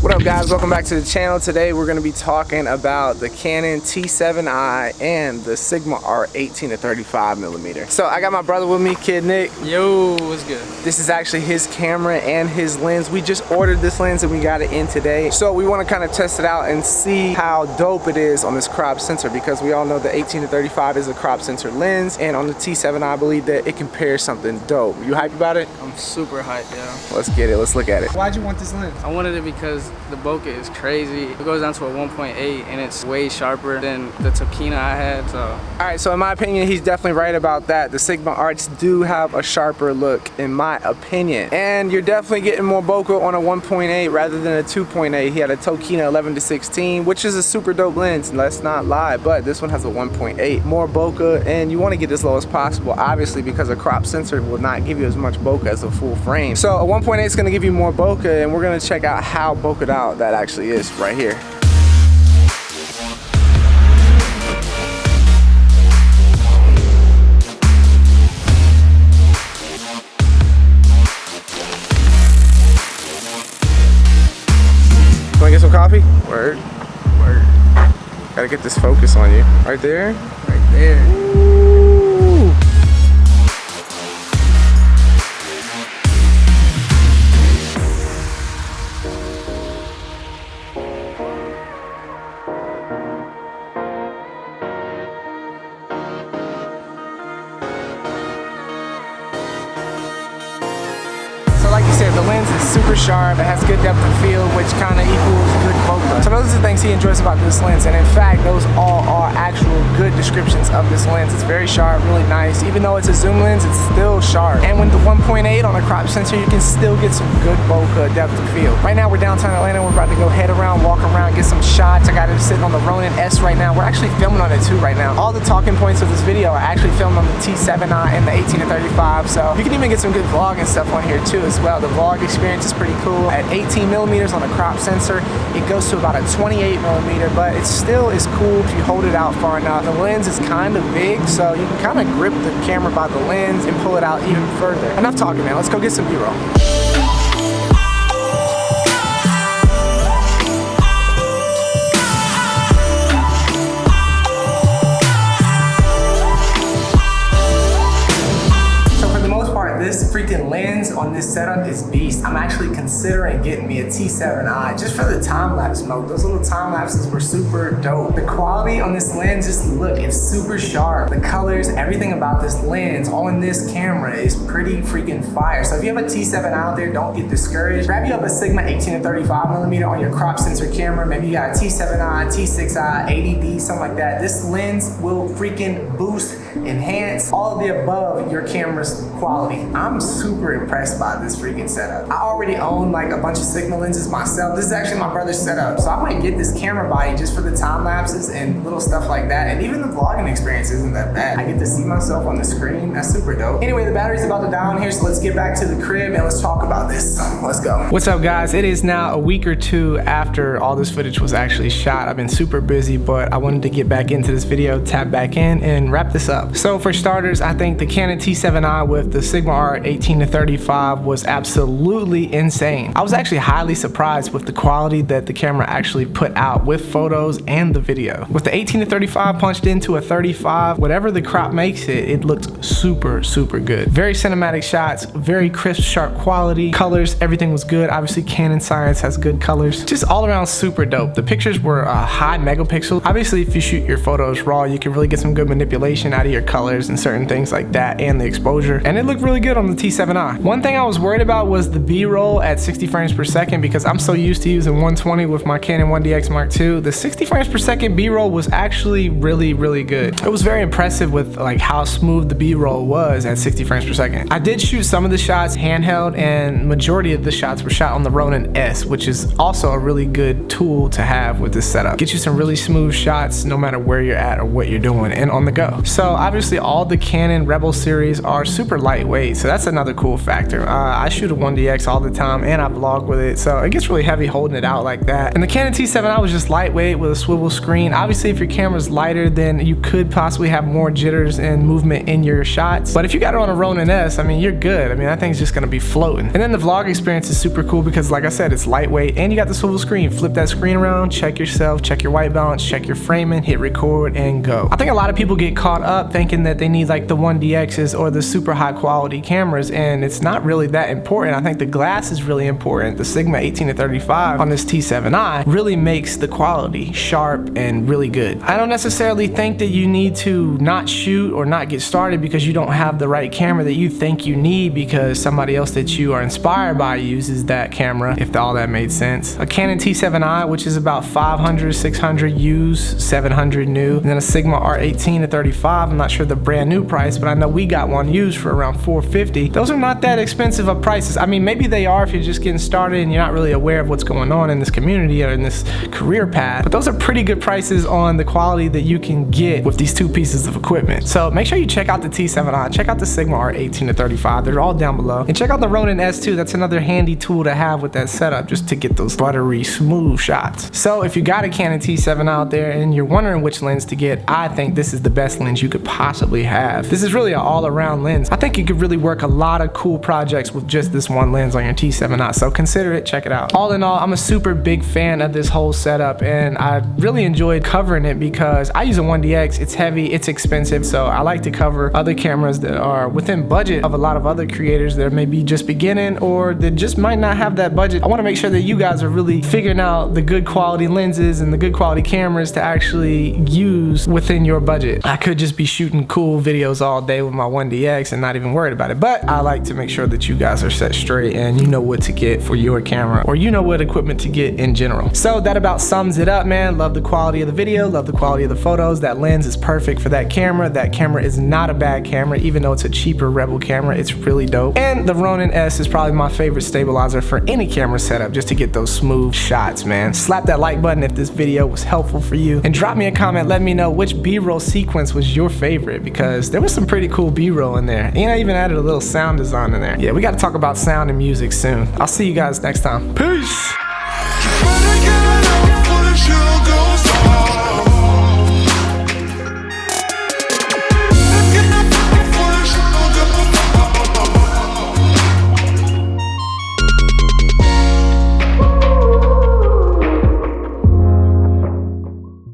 What up guys, welcome back to the channel. Today we're going to be talking about the Canon T7i and the Sigma Art 18 to 35mm. So I got my brother with me, Kid Nick. Yo, what's good? This is actually his camera and his lens. We just ordered this lens and we got it in today. So we want to kind of test it out and see how dope it is on this crop sensor, because we all know the 18 to 35 is a crop sensor lens, and on the T7i I believe that it compares something dope. You hype about it? I'm super hyped, yo. Let's get it, let's look at it. Why'd you want this lens? I wanted it because the bokeh is crazy. It goes down to a 1.8 and it's way sharper than the Tokina I had, so. Alright, so in my opinion, he's definitely right about that. The Sigma Arts do have a sharper look, in my opinion. And you're definitely getting more bokeh on a 1.8 rather than a 2.8. He had a Tokina 11 to 16, which is a super dope lens, let's not lie, but this one has a 1.8. More bokeh, and you want to get as low as possible, obviously, because a crop sensor will not give you as much bokeh as a full frame. So a 1.8 is going to give you more bokeh, and we're going to check out how bokeh'd out that actually is right here. Wanna get some coffee? Word. Word. Gotta get this focus on you. Right there? Right there. Ooh. Like you said, the lens is super sharp, it has good depth of field, which kind of equals good bokeh. So those are the things he enjoys about this lens, and in fact, those all are actual good descriptions of this lens. It's very sharp, really nice. Even though it's a zoom lens, it's still sharp. And with the 1.8 on a crop sensor, you can still get some good bokeh depth of field. Right now, we're downtown Atlanta. We're about to go head around, walk around, get some shots. I got it sitting on the Ronin S right now. We're actually filming on it too right now. All the talking points of this video are actually filmed on the T7i and the 18 to 35, so you can even get some good vlog and stuff on here too as well. The vlog experience is pretty cool. At 18mm on a crop sensor, it goes to about a 28mm, but it still is cool if you hold it out far enough. The lens is kind of big, so you can kind of grip the camera by the lens and pull it out even further. Enough talking, man. Let's go get some B-roll. This freaking lens on this setup is beast. I'm actually considering getting me a T7i just for the time-lapse mode. Those little time lapses were super dope. The quality on this lens, just look, it's super sharp. The colors, everything about this lens on this camera is pretty freaking fire. So if you have a T7i out there, don't get discouraged. Grab you up a Sigma 18 to 35mm on your crop sensor camera. Maybe you got a T7i, T6i, 80D, something like that. This lens will freaking boost, enhance, all of the above your camera's quality. I'm super impressed by this freaking setup. I already own like a bunch of Sigma lenses myself. This is actually my brother's setup, so I might get this camera body just for the time lapses and little stuff like that. And even the vlogging experience isn't that bad. I get to see myself on the screen. That's super dope. Anyway, the battery's about to die on here, so let's get back to the crib and let's talk about this. Let's go. What's up, guys? It is now a week or two after all this footage was actually shot. I've been super busy, but I wanted to get back into this video, tap back in, and wrap this up. So for starters, I think the Canon T7i with the Sigma Art 18 to 35 was absolutely insane. I was actually highly surprised with the quality that the camera actually put out with photos and the video. With the 18 to 35 punched into a 35, whatever the crop makes it, it looked super, super good. Very cinematic shots, very crisp, sharp quality, colors, everything was good. Obviously, Canon Science has good colors. Just all around super dope. The pictures were high megapixel. Obviously, if you shoot your photos raw, you can really get some good manipulation out of your colors and certain things like that, and the exposure. And it looked really good on the T7i. One thing I was worried about was the B-roll at 60 frames per second, because I'm so used to using 120 with my Canon 1DX Mark II. The 60 frames per second B-roll was actually really, really good. It was very impressive with like how smooth the B-roll was at 60 frames per second. I did shoot some of the shots handheld, and majority of the shots were shot on the Ronin S, which is also a really good tool to have with this setup. Get you some really smooth shots no matter where you're at or what you're doing and on the go. So obviously all the Canon Rebel series are super lightweight, so that's another cool factor. I shoot a 1DX all the time and I vlog with it, so it gets really heavy holding it out like that. And the Canon T7i was just lightweight with a swivel screen. Obviously, if your camera's lighter, then you could possibly have more jitters and movement in your shots. But if you got it on a Ronin S, I mean, you're good. I mean, that thing's just gonna be floating. And then the vlog experience is super cool because, like I said, it's lightweight and you got the swivel screen. Flip that screen around, check yourself, check your white balance, check your framing, hit record, and go. I think a lot of people get caught up thinking that they need like the 1DXs or the super high quality cameras, and it's not really that important. I think the glass is really important. The Sigma 18-35 on this T7i really makes the quality sharp and really good. I don't necessarily think that you need to not shoot or not get started because you don't have the right camera that you think you need because somebody else that you are inspired by uses that camera, if all that made sense. A Canon T7i, which is about 500, 600 used, 700 new, and then a Sigma R18-35. I'm not sure the brand new price, but I know we got one used for around $450. Those are not that expensive of prices. I mean, maybe they are if you're just getting started and you're not really aware of what's going on in this community or in this career path, but those are pretty good prices on the quality that you can get with these two pieces of equipment. So make sure you check out the T7i, check out the Sigma R18-35. They're all down below, and check out the Ronin S2. That's another handy tool to have with that setup just to get those buttery smooth shots. So if you got a Canon T7 out there and you're wondering which lens to get, I think this is the best lens you could possibly have. This is really an all-around lens. I think you could really work a lot of cool projects with just this one lens on your T7i, so consider it, check it out. All in all, I'm a super big fan of this whole setup, and I really enjoyed covering it because I use a 1DX. It's heavy, it's expensive, so I like to cover other cameras that are within budget of a lot of other creators that may be just beginning or that just might not have that budget. I want to make sure that you guys are really figuring out the good quality lenses and the good quality cameras to actually use within your budget. I could just be shooting cool videos all day with my 1DX and not even worried about it, but I like to make sure that you guys are set straight and you know what to get for your camera, or you know what equipment to get in general. So that about sums it up, man. Love the quality of the video, love the quality of the photos. That lens is perfect for that camera. That camera is not a bad camera, even though it's a cheaper Rebel camera. It's really dope. And the Ronin S is probably my favorite stabilizer for any camera setup, just to get those smooth shots, man. Slap that like button if this video was helpful for you, and drop me a comment. Let me know which B-roll sequence was your favorite, because there was some pretty cool B-roll in there, and I even added a little sound design in there. Yeah, we got to talk about sound and music soon. I'll see you guys next time. Peace.